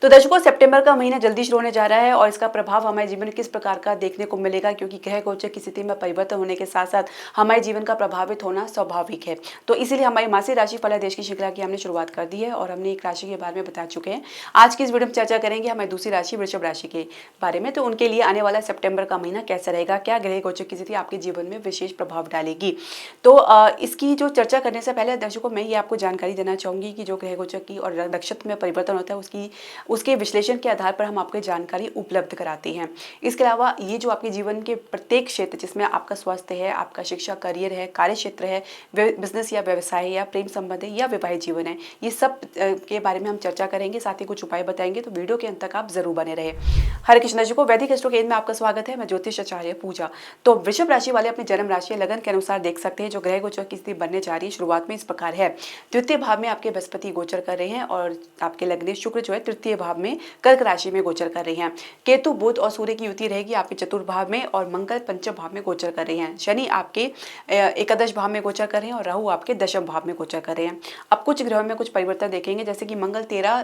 तो दर्शकों, सितंबर का महीना जल्दी शुरू होने जा रहा है और इसका प्रभाव हमारे जीवन में किस प्रकार का देखने को मिलेगा, क्योंकि ग्रह गोचर की स्थिति में परिवर्तन होने के साथ साथ हमारे जीवन का प्रभावित होना स्वाभाविक है। तो इसीलिए हमारी मासिक राशि फलादेश की श्रृंखला की हमने शुरुआत कर दी है और हमने एक राशि के बारे में बता चुके हैं। आज की इस वीडियो में चर्चा करेंगे हमारी दूसरी राशि वृषभ राशि के बारे में। तो उनके लिए आने वाला सितंबर का महीना कैसा रहेगा, क्या ग्रह गोचर की स्थिति आपके जीवन में विशेष प्रभाव डालेगी। तो इसकी जो चर्चा करने से पहले दर्शकों, मैं ये आपको जानकारी देना चाहूंगी कि जो ग्रह गोचर की और नक्षत्र में परिवर्तन होता है उसके विश्लेषण के आधार पर हम आपको जानकारी उपलब्ध कराते हैं। इसके अलावा ये जो आपके जीवन के प्रत्येक क्षेत्र, जिसमें आपका स्वास्थ्य है, आपका शिक्षा करियर है, कार्य क्षेत्र है, बिजनेस या व्यवसाय है, या प्रेम संबंध है, या वैवाहिक जीवन है, ये सब के बारे में हम चर्चा करेंगे, साथ ही कुछ उपाय बताएंगे। तो वीडियो के अंत तक आप जरूर बने रहे। हरे कृष्ण जी को वैदिक एस्ट्रो केंद्र में आपका स्वागत है। मैं ज्योतिष आचार्य पूजा। तो वृषभ राशि वाले अपनी जन्म राशि लगन के अनुसार देख सकते हैं जो ग्रह गोचर की स्थिति बनने जा रही है। शुरुआत में इस प्रकार है। द्वितीय भाव में आपके बृहस्पति गोचर कर रहे हैं और आपके लग्न शुक्र जो है तृतीय भाव में कर्क राशि में गोचर कर रहे हैं। केतु बुध और सूर्य की युति रहेगी आपके चतुर्थ भाव में और मंगल पंचम भाव में गोचर कर रहे हैं। शनि आपके एकादश भाव में गोचर कर रहे हैं और राहु आपके दशम भाव में गोचर कर रहे हैं। अब कुछ ग्रहों में कुछ परिवर्तन देखेंगे, जैसे कि मंगल 13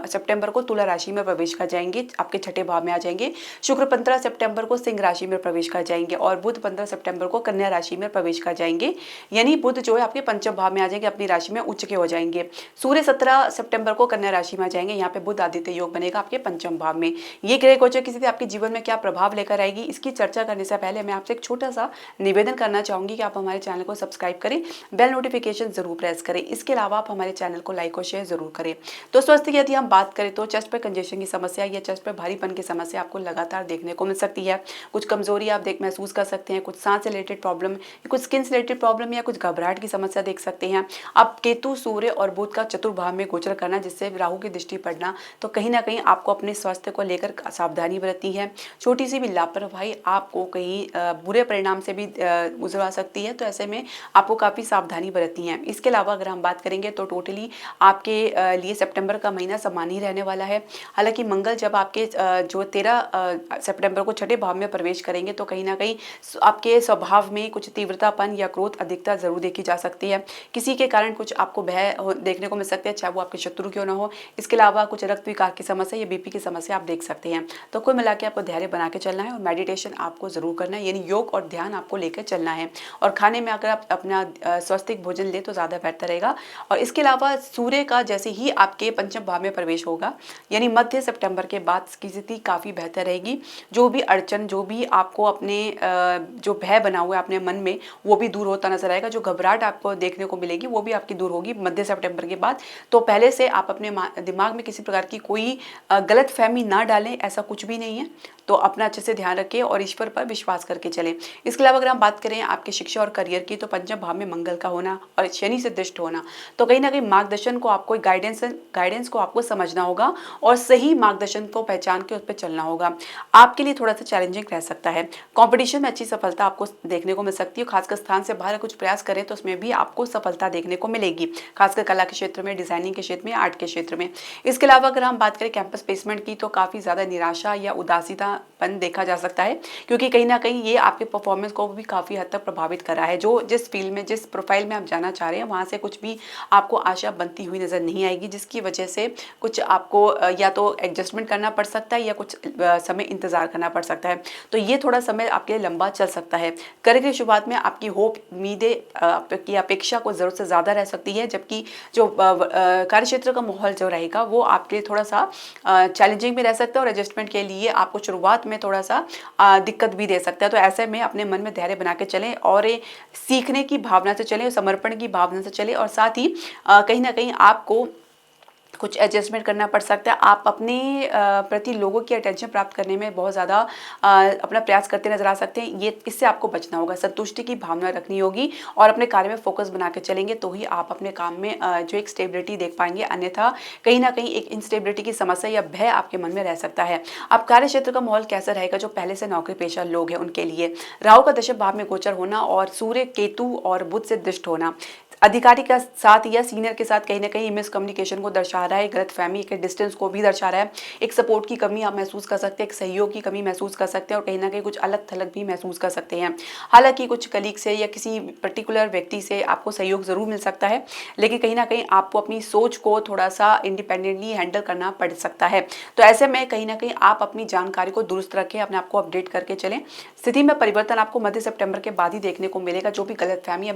सितंबर को तुला राशि में प्रवेश कर जाएंगे, आपके छठे भाव में आ जाएंगे। शुक्र 15 सितंबर को सिंह राशि में प्रवेश कर जाएंगे और बुध 15 सितंबर को कन्या राशि में प्रवेश कर जाएंगे। यानी बुध जो है आपके पंचम भाव में आ जाएंगे, अपनी राशि में उच्च के हो जाएंगे। सूर्य 17 सितंबर को कन्या राशि में आ जाएंगे। यहाँ पे बुध आदित्य योग बनेगा आपके पंचम भाव में। ये ग्रह गोचर की स्थिति आपके जीवन में क्या प्रभाव लेकर आएगी, इसकी चर्चा करने से पहले मैं आपसे एक छोटा सा निवेदन करना चाहूंगी कि आप हमारे चैनल को सब्सक्राइब करें, बेल नोटिफिकेशन जरूर प्रेस करें। इसके अलावा आप हमारे चैनल को लाइक और शेयर जरूर करें। तो स्वास्थ्य की यदि हम बात करें तो चेस्ट पर कंजेशन की समस्या या चेस्ट पर भारीपन की समस्या आपको लगातार देखने को मिल सकती है। कुछ कमजोरी आप महसूस कर सकते हैं, कुछ सांस से रिलेटेड प्रॉब्लम, कुछ स्किन से रिलेटेड प्रॉब्लम या कुछ घबराहट की समस्या देख सकते हैं। अब केतु सूर्य और बुध का चतुर्भाव में गोचर करना, जिससे राहु की दृष्टि पड़ना, तो कहीं ना कहीं आपको अपने स्वास्थ्य को लेकर सावधानी बरतनी है। छोटी सी भी लापरवाही आपको कहीं बुरे परिणाम से भी गुजरवा सकती है, तो ऐसे में आपको काफ़ी सावधानी बरतनी है। इसके अलावा अगर हम बात करेंगे तो टोटली आपके लिए सितंबर का महीना समान ही रहने वाला है। हालांकि मंगल जब आपके जो 13 सितंबर को छठे भाव में प्रवेश करेंगे तो कहीं ना कहीं आपके स्वभाव में कुछ तीव्रतापन या क्रोध अधिकता जरूर देखी जा सकती है। किसी के कारण कुछ आपको भय देखने को मिल सकते हैं, चाहे वो आपके शत्रु क्यों ना हो। इसके अलावा कुछ रक्त विकार की समस्या या बीपी की समस्या आप देख सकते हैं। तो कुल मिला के आपको धैर्य बना के चलना है और मेडिटेशन आपको जरूर करना है, यानी योग और ध्यान आपको लेकर चलना है। और खाने में अगर आप अपना स्वास्थ्य भोजन ले तो ज़्यादा बेहतर रहेगा। और इसके अलावा सूर्य का जैसे ही आपके पंचम भाव में प्रवेश होगा, यानी मध्य सितंबर के बाद की स्थिति काफ़ी बेहतर रहेगी। जो भी अड़चन, जो भी आपको अपने जो भय बना हुआ है अपने मन में, वो भी दूर होता नजर आएगा। जो घबराहट आपको देखने को मिलेगी वो भी आपकी दूर होगी मध्य सितंबर के बाद। तो पहले से आप अपने दिमाग में किसी प्रकार की कोई गलत फहमी ना डालें, ऐसा कुछ भी नहीं है। तो अपना अच्छे से ध्यान रखें और ईश्वर पर विश्वास करके चलें। इसके अलावा अगर हम बात करें आपके शिक्षा और करियर की, तो पंचम भाव में मंगल का होना और शनि से दृष्ट होना, तो कहीं ना कहीं मार्गदर्शन को आपको गाइडेंस को आपको समझना होगा और सही मार्गदर्शन को पहचान के उस पर चलना होगा। आपके लिए थोड़ा सा चैलेंजिंग रह सकता है। कंपटीशन में अच्छी सफलता आपको देखने को मिल सकती है। खासकर स्थान से बाहर कुछ प्रयास करें तो उसमें भी आपको सफलता देखने को मिलेगी, खासकर कला के क्षेत्र में, डिजाइनिंग के क्षेत्र में, आर्ट के क्षेत्र में। इसके अलावा अगर हम बात करें कैंपस प्लेसमेंट की, तो काफ़ी ज़्यादा निराशा या उदासीतापन देखा जा सकता है, क्योंकि कहीं ना कहीं ये आपके परफॉर्मेंस को भी काफ़ी हद तक प्रभावित कर रहा है। जो जिस फील्ड में, जिस प्रोफाइल में आप जाना चाह रहे हैं, वहाँ से कुछ भी आपको आशा बनती हुई नजर नहीं आएगी, जिसकी वजह से कुछ आपको या तो एडजस्टमेंट करना पड़ सकता है या कुछ समय इंतजार करना पड़ सकता है। तो ये थोड़ा समय आपके लिए लंबा चल सकता है। करियर की शुरुआत में आपकी होप, उम्मीदें, आपकी अपेक्षा को ज़रूरत से ज़्यादा रह सकती है, जबकि जो कार्य क्षेत्र का माहौल जो रहेगा वो आपके लिए थोड़ा सा चैलेंजिंग भी रह सकता है और एडजस्टमेंट के लिए आपको शुरुआत में थोड़ा सा दिक्कत भी दे सकता है। तो ऐसे में अपने मन में धैर्य बना के चलें और सीखने की भावना से चलें, समर्पण की भावना से चलें और साथ ही कहीं ना कहीं आपको कुछ एडजस्टमेंट करना पड़ सकता है। आप अपने प्रति लोगों की अटेंशन प्राप्त करने में बहुत ज़्यादा अपना प्रयास करते नजर आ सकते हैं। ये इससे आपको बचना होगा, संतुष्टि की भावना रखनी होगी और अपने कार्य में फोकस बना के चलेंगे तो ही आप अपने काम में जो एक स्टेबिलिटी देख पाएंगे। अन्यथा कहीं ना कहीं एक इंस्टेबिलिटी की समस्या या भय आपके मन में रह सकता है। अब कार्य क्षेत्र का माहौल कैसा रहेगा? जो पहले से नौकरी पेशा लोग हैं उनके लिए राहु का दशम भाव में गोचर होना और सूर्य, केतु और बुध से दृष्ट होना, अधिकारी के साथ या सीनियर के साथ कहीं ना कहीं मिसकम्युनिकेशन को दर्शा रहा है, गलतफहमी, एक डिस्टेंस को भी दर्शा रहा है, एक सपोर्ट की कमी आप महसूस कर सकते हैं, एक सहयोग की कमी महसूस कर सकते हैं और कहीं ना कहीं कुछ अलग थलग भी महसूस कर सकते हैं। हालांकि कुछ कलीग से या किसी पर्टिकुलर व्यक्ति से आपको सहयोग ज़रूर मिल सकता है, लेकिन कहीं ना कहीं आपको अपनी सोच को थोड़ा सा इंडिपेंडेंटली हैंडल करना पड़ सकता है। तो ऐसे में कहीं ना कहीं आप अपनी जानकारी को दुरुस्त रखें, अपने आप को अपडेट करके चलें। स्थिति में परिवर्तन आपको मध्य सितंबर के बाद ही देखने को मिलेगा। जो भी गलतफहमी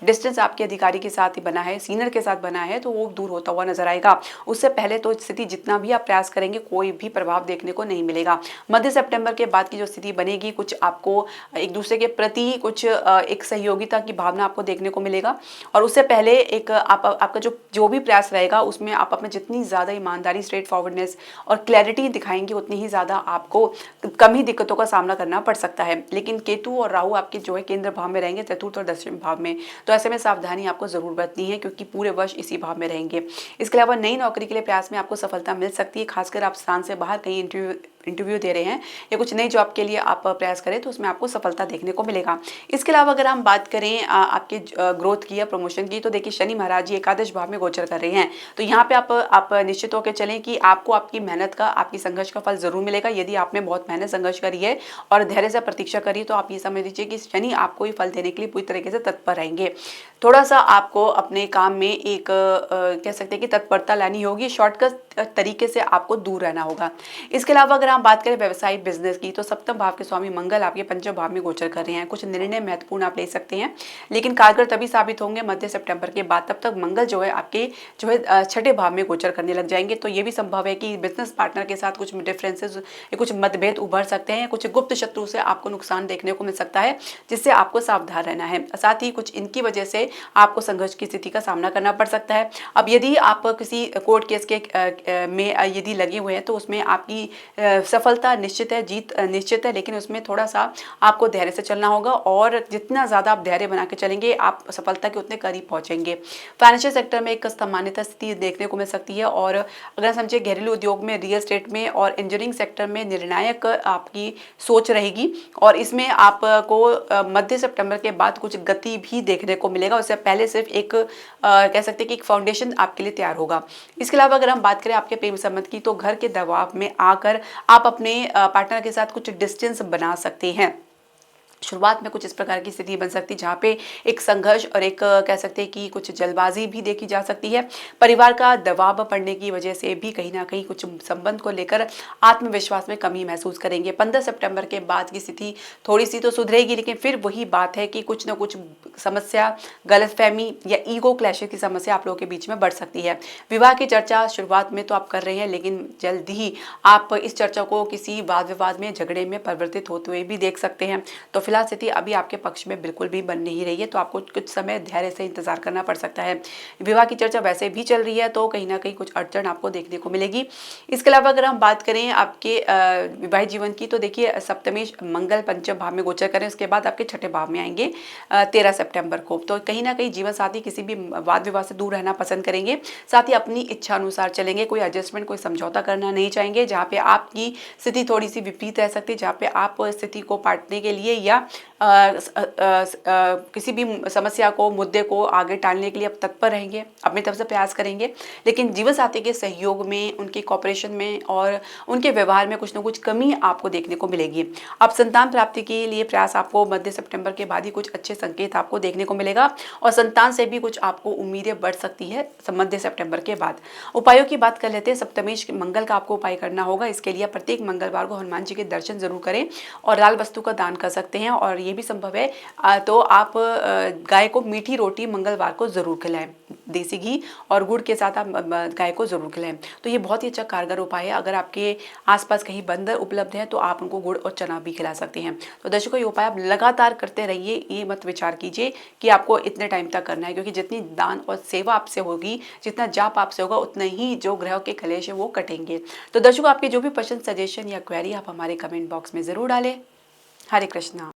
डिस्टेंस आपके अधिकारी के साथ ही बना है, सीनियर के साथ बना है, तो वो दूर होता हुआ नजर आएगा। उससे पहले तो स्थिति जितना भी आप प्रयास करेंगे कोई भी प्रभाव देखने को नहीं मिलेगा। मध्य सितंबर के बाद की जो स्थिति बनेगी, कुछ आपको एक दूसरे के प्रति कुछ एक सहयोगिता की भावना आपको देखने को मिलेगा। और उससे पहले एक आपका जो भी प्रयास रहेगा उसमें आप अपने जितनी ज़्यादा ईमानदारी, स्ट्रेट फॉरवर्डनेस और क्लैरिटी दिखाएंगे उतनी ही ज़्यादा आपको कम ही दिक्कतों का सामना करना पड़ सकता है। लेकिन केतु और राहु आपके जो है केंद्र भाव में रहेंगे, चतुर्थ और दशम भाव में, तो ऐसे में सावधानी आपको जरूर बरतनी है क्योंकि पूरे वर्ष इसी भाव में रहेंगे। इसके अलावा नई नौकरी के लिए प्रयास में आपको सफलता मिल सकती है, खासकर आप स्थान से बाहर कहीं इंटरव्यू दे रहे हैं या कुछ नई जॉब के लिए आप प्रयास करें तो उसमें आपको सफलता देखने को मिलेगा। इसके अलावा अगर हम बात करें आपके ग्रोथ की या प्रमोशन की, तो देखिए शनि महाराज जी एकादश भाव में गोचर कर रहे हैं। तो यहाँ पे आप निश्चित होकर चलें कि आपको आपकी मेहनत का, आपकी संघर्ष का फल जरूर मिलेगा। यदि आपने बहुत मेहनत संघर्ष करी है और धैर्य से प्रतीक्षा करी तो आप ये समझ लीजिए कि शनि आपको ये फल देने के लिए पूरी तरीके से तत्पर रहेंगे। थोड़ा सा आपको अपने काम में एक कह सकते हैं कि तत्परता लानी होगी, शॉर्टकट तरीके से आपको दूर रहना होगा। इसके अलावा अगर हम बात करें व्यवसायिक बिजनेस की, तो सप्तम भाव के स्वामी मंगल आपके पंचम भाव में गोचर कर रहे हैं। कुछ निर्णय महत्वपूर्ण आप ले सकते हैं, लेकिन कारगर तभी साबित होंगे मध्य सितंबर के बाद। तब तक मंगल जो है आपके जो है छठे भाव में गोचर करने लग जाएंगे। तो ये भी संभव है कि बिजनेस पार्टनर के साथ कुछ डिफरेंसेस या कुछ मतभेद उभर सकते हैं, कुछ गुप्त शत्रु से आपको नुकसान देखने को मिल सकता है, जिससे आपको सावधान रहना है। साथ ही कुछ इनकी वजह से आपको संघर्ष की स्थिति का सामना करना पड़ सकता है। अब यदि आप किसी कोर्ट केस के में यदि लगे हुए हैं तो उसमें आपकी सफलता निश्चित है, जीत निश्चित है, लेकिन उसमें थोड़ा सा आपको धैर्य से चलना होगा और जितना ज़्यादा आप धैर्य बना के चलेंगे आप सफलता के उतने करीब पहुंचेंगे। फाइनेंशियल सेक्टर में एक सामान्यता स्थिति देखने को मिल सकती है और अगर समझे घरेलू उद्योग में, रियल एस्टेट में और इंजीनियरिंग सेक्टर में निर्णायक आपकी सोच रहेगी और इसमें आपको मध्य सितंबर के बाद कुछ गति भी देखने को मिलेगा। उससे पहले सिर्फ एक कह सकते हैं कि एक फाउंडेशन आपके लिए तैयार होगा। इसके अलावा अगर हम बात करें आपके प्रेम संबंध की, तो घर के दबाव में आकर आप अपने पार्टनर के साथ कुछ डिस्टेंस बना सकते हैं। शुरुआत में कुछ इस प्रकार की स्थिति बन सकती है जहाँ पे एक संघर्ष और एक कह सकते हैं कि कुछ जल्दबाजी भी देखी जा सकती है। परिवार का दबाव पड़ने की वजह से भी कहीं ना कहीं कुछ संबंध को लेकर आत्मविश्वास में कमी महसूस करेंगे। 15 सितंबर के बाद की स्थिति थोड़ी सी तो सुधरेगी, लेकिन फिर वही बात है कि कुछ ना कुछ समस्या, गलतफहमी या ईगो क्लैशेस की समस्या आप लोगों के बीच में बढ़ सकती है। विवाह की चर्चा शुरुआत में तो आप कर रहे हैं, लेकिन जल्द ही आप इस चर्चा को किसी वाद विवाद में, झगड़े में परिवर्तित होते हुए भी देख सकते हैं। तो फिलहाल स्थिति अभी आपके पक्ष में बिल्कुल भी बन नहीं रही है, तो आपको कुछ समय धैर्य से इंतजार करना पड़ सकता है। विवाह की चर्चा वैसे भी चल रही है तो कहीं ना कहीं कुछ अड़चन आपको देखने को मिलेगी। इसके अलावा अगर हम बात करें आपके विवाहित जीवन की, तो देखिए सप्तमेश मंगल पंचम भाव में गोचर करें, उसके बाद आपके छठे भाव में आएंगे 13 सितंबर को। तो कहीं ना कहीं जीवन साथी किसी भी वाद विवाद से दूर रहना पसंद करेंगे, साथ ही अपनी इच्छा अनुसार चलेंगे, कोई एडजस्टमेंट, कोई समझौता करना नहीं चाहेंगे। जहाँ पे आपकी स्थिति थोड़ी सी विपरीत रह सकती है, जहाँ पे आप स्थिति को पाटने के लिए या किसी भी समस्या को, मुद्दे को आगे टालने के लिए आप तत्पर रहेंगे, अपनी तरफ से प्रयास करेंगे, लेकिन जीवन साथी के सहयोग में, उनके कॉपरेशन में और उनके व्यवहार में कुछ ना कुछ कमी आपको देखने को मिलेगी। अब संतान प्राप्ति के लिए प्रयास आपको मध्य सितंबर के बाद ही कुछ अच्छे संकेत आपको देखने को मिलेगा और संतान से भी कुछ आपको उम्मीदें बढ़ सकती है मध्य सितंबर के बाद। उपायों की बात कर लेते हैं। सप्तमेश मंगल का आपको उपाय करना होगा। इसके लिए प्रत्येक मंगलवार को हनुमान जी के दर्शन जरूर करें और लाल वस्तु का दान कर सकते हैं। और ये भी संभव है तो आप गाय को मीठी रोटी मंगलवार को जरूर खिलाएं, देसी घी और गुड़ के साथ आप गाय को जरूर खिलाएं। तो ये बहुत ही अच्छा कारगर उपाय है। अगर आपके आसपास कहीं बंदर उपलब्ध है तो आप उनको गुड़ और चना भी खिला सकते हैं। तो दर्शकों, ये उपाय आप लगातार करते रहिए, ये मत विचार कीजिए कि आपको इतने टाइम तक करना है, क्योंकि जितनी दान और सेवा आपसे होगी, जितना जाप आपसे होगा, उतना ही जो ग्रह के कलेश है वो कटेंगे। तो दर्शकों, आपके जो भी प्रश्न, सजेशन या क्वेरी आप हमारे कमेंट बॉक्स में जरूर डालें। हरे कृष्णा।